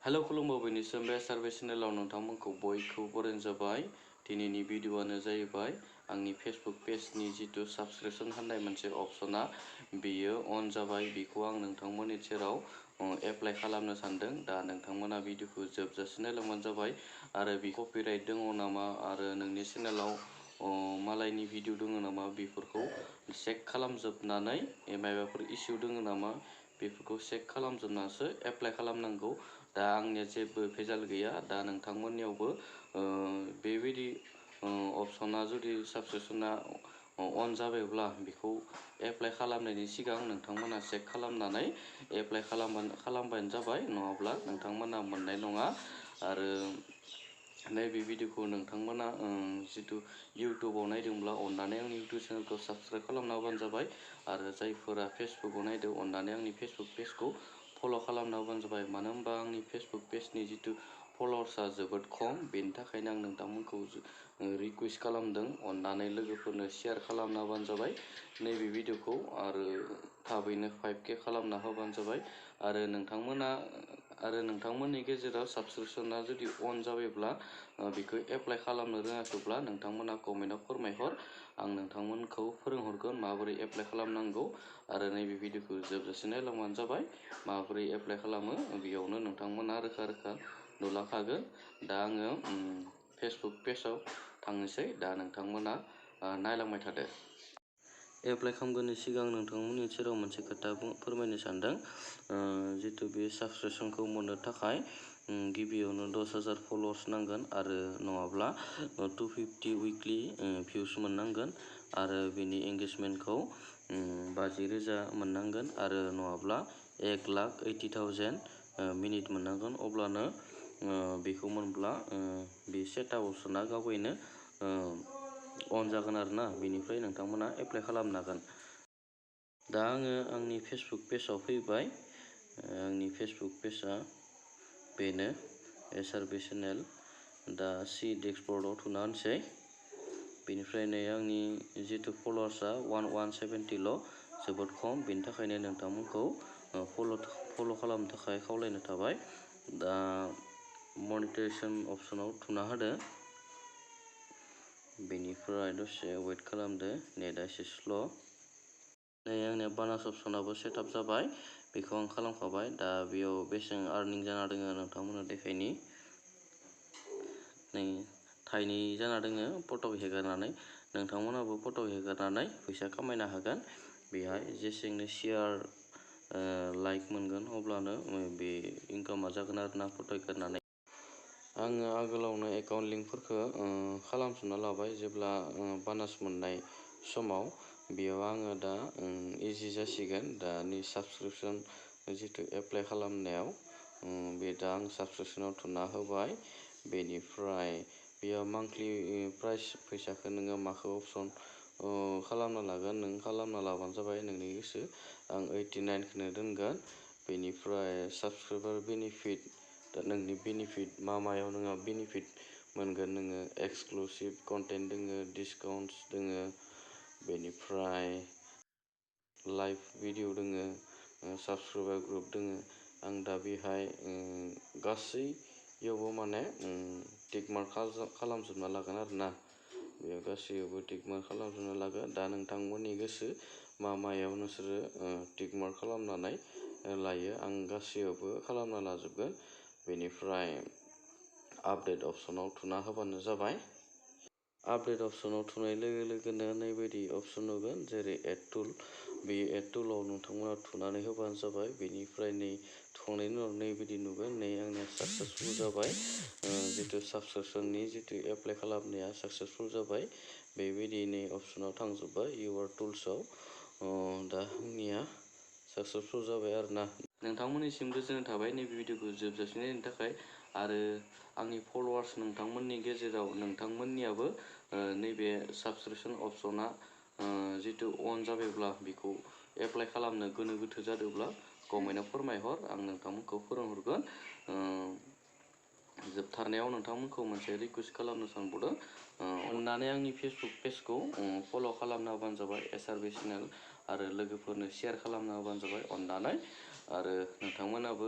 Hello खुलुमबाय बयनिसिम बे SRBChannel नोंथांमोनखौ बयखौबो बरायनाय जाबाय। दिनैनि भिडिअ'आनो जाहैबाय आंनि फेसबुक पेजनि जितु साबस्क्रिपशन होननाय मोनसे अपसना बेयो अन जाबाय। बेखौ आं नोंथांमोननि सेराव एप्लाइ खालामनो सानदों। दा नोंथांमोना भिडिअ'खौ जोबजासिम नायलांबानो जाबाय। आरो बे कपिराइट दङ नामा आरो नोंनि चेनेलाव मालायनि भिडिअ दङ नामा बेफोरखौ चेक खालामजोबनानै माबाफोर इसु दङ नामा बेफोरखौ चेक खालामजोबनासो एप्लाइ खालामनांगौ। दा आंनिया जेबो भेजाल गैया। दा नोंथांमोननियावबो बेबायदि अपसना जुदि साबस्क्रिपशना अन जाबायब्ला बेखौ एप्लाइ खालामनायनि सिगां नोंथांमोना चेक खालामनानै एप्लाइ खालामबानो जाबाय, नङाब्ला नोंथांमोना मोननाय नङा। आरो नैबे भिडिअ'खौ नोंथांमोना जितु इउटुबाव नायदोंब्ला अननानै आंनि इउटुब चेनेलखौ साबस्क्राइब खालामना होबानो जाबाय। आरो जायफोरा फेसबुकाव नायदों अननानै आंनि फेसबुक पेजखौ फल' खालामना होबानो जाबाय। मानो होनबा आंनि फेसबुक पेजनि जितु फल'वार्सआ जोबोद खम, बेनि थाखायनो आं नोंथांमोनखौ रिकुवेस्ट खालामदों अननानै लोगोफोरनो शेयार खालामना होबानो जाबाय नैबे भिडिअ'खौ। आरो थाबैनो 5K खालामना होबानो जाबाय। आरो नोंथांमोननि गेजेराव साबस्क्रिपशना जुदि अन जाबायब्ला बेखौ एप्लाइ खालामनो रोङाखैब्ला नोंथांमोना कमेन्टआव फोरमायहर। आं नोंथांमोनखौ फोरोंहरगोन माबोरै एप्लाइ खालामनांगौ। आरो नैबे भिडिअ'खौ जोबजासिम नायलांबानो जाबाय माबोरै एप्लाइ खालामो। बेयावनो नोंथांमोना रोखा रोखा नुलांखागोन। दा आङो फेसबुक पेजाव थांनोसै। दा नोंथांमोना नायलांबाय थादो। एप्लाइ खालामगोननि सिगां नोंथांमोननि सेराव मोनसे खोथा फोरमायनो सानदों। जितु बे साबस्क्रिपशनखौ मोननो थाखाय गिबियावनो 10,000 फल'वार्स नांगोन आरो नङाब्ला 250 उइकलि भिउस मोननांगोन। आरो बेनि एंगेजमेन्टखौ 50,000 मोननांगोन आरो नङाब्ला 1,80,000 मिनिट मोननांगोन। अब्लानो बेखौ मोनब्ला बे सेटआप अपसना गावैनो अन जागोन आरोना। बेनिफ्राय नोंथांमोना एप्लाइ खालामनो हागोन। दा आङो आंनि फेसबुक पेजाव फैबाय। आंनि फेसबुक पेजआ बेनो SRBChannel। दा सी डेक्सबर्डआव थुना होनोसै। बेनिफ्राय नै आंनि जितु फल'वार्सआ 170ल' जोबोद खम, बेनि थाखायनो नोंथांमोनखौ फल' खालामनो थाखाय खावलायनो थाबाय। दा मनिटाइजेसन अपसनाव थुना होदो। बेनिफ्राय दसे वेट खालामदो, नेटआ एसे स्ल'। नै आंनिया बानास अपसनाबो सेटआप जाबाय, बेखौ आं खालामखाबाय। दा बेयाव बेसेबां आर्निं जाना दोङो नोंथांमोना देखायनि। नै थाइनै जाना दोङो फट' हेगारनानै। नोंथांमोनाबो फट' हेगारनानै फैसा खामायनो हागोन। बेहाय जेसेनो शेयार लाइक मोनगोन अब्लानो बे इनकामा जागोन आरोना फट' हेगारनानै। आङो आगोलावनो एकाउन्ट लिंकफोरखौ खालामजोबना लाबाय जेब्ला बानास मोननाय समाव। बेयाव आङो दा इजि जासिगोन दानि साबस्क्रिपशन जितु एप्लाइ खालामनायाव। बे दा आं साबस्क्रिपशनाव थुना होबाय। बेनिफ्राय बेयाव मान्थलि प्राइस फैसाखौ नोङो माखौ अपसन खालामना लागोन नों खालामना लाबानो जाबाय, नोंनि गोसो। आं 89खौनो दोनगोन। बेनिफ्राय साबस्क्राइबार बेनिफिट, दा नोंनि बेनिफिट मायाव नोंहा बेनिफिट मोनगोन नोङो। एक्सक्लुसिभ कन्टेन्ट दोङो, डिसकाउन्टस दोङो, बेनिफ्राय लाइभ भिडिअ दोङो, साबस्क्राइबार ग्रुप दोङो। आं दा बेहाय गासैयावबो माने टिक मार्क खालामजोबना लागोन आरोना। बेयाव गासैयावबो टिक मार्क खालामजोबना लागोन। दा नोंथांमोननि गोसो मायाव नोंसोरो टिक मार्क खालामनानै लायो। आं गासैयावबो खालामना लाजोबगोन। बेनिफ्राय आपडेट अपसनाव थुना होबानो जाबाय। आपडेट अपसनाव थुनाय लोगो लोगोनो नैबायदि अपसन नुगोन जेरै एड टुल। बे एड टुलाव नोंथांमोना थुनानै होबानो जाबाय। बेनिफ्राय नै थुखांनायनि उनाव नैबायदि नुगोन। नै आंनिया साक्सेसफुल जाबाय। जितु साबस्क्रिपशननि जितु एप्लाइ खालामनाया साक्सेसफुल जाबाय। बेबायदि नै अपसनाव थांजोब्बाय इउआर टुल्सआव। दा आंनिया साक्सेसफुल जाबाय आरोना। नोंथांमोननिसिम गोजोननाय थाबाय नैबे भिडिअ'खौ जोबजासिम नायनो थाखाय। आरो आंनि फल'वार्स नोंथांमोननि गेजेराव नोंथांमोननियाबो नैबे साबस्क्रिपशन अपसना जितु अन जाबायब्ला बेखौ एप्लाइ खालामनो गोनो गोथो जादोंब्ला कमेन्टआव फोरमायहर, आं नोंथांमोनखौ फोरोंहरगोन। जोबथारनायाव नोंथांमोनखौ मोनसे रिकुवेस्ट खालामनो सानबावदों। अननानै आंनि फेसबुक पेजखौ फल' खालामना होबानो जाबाय SRBChannel। आरो लोगोफोरनो शेयार खालामना होबानो जाबाय अननानै। आरो नोंथांमोनाबो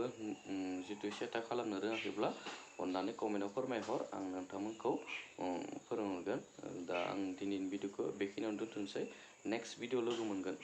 जितु सेटआप खालामनो रोङाखैब्ला अननानै कमेन्टआव फोरमायहर आं नोंथांमोनखौ फोरोंहरगोन दा आं दिनैनि भिडिअखौ बेखिनियावनो दोनथ'नोसै नेक्स्ट भिडिअ लोगो मोनगोन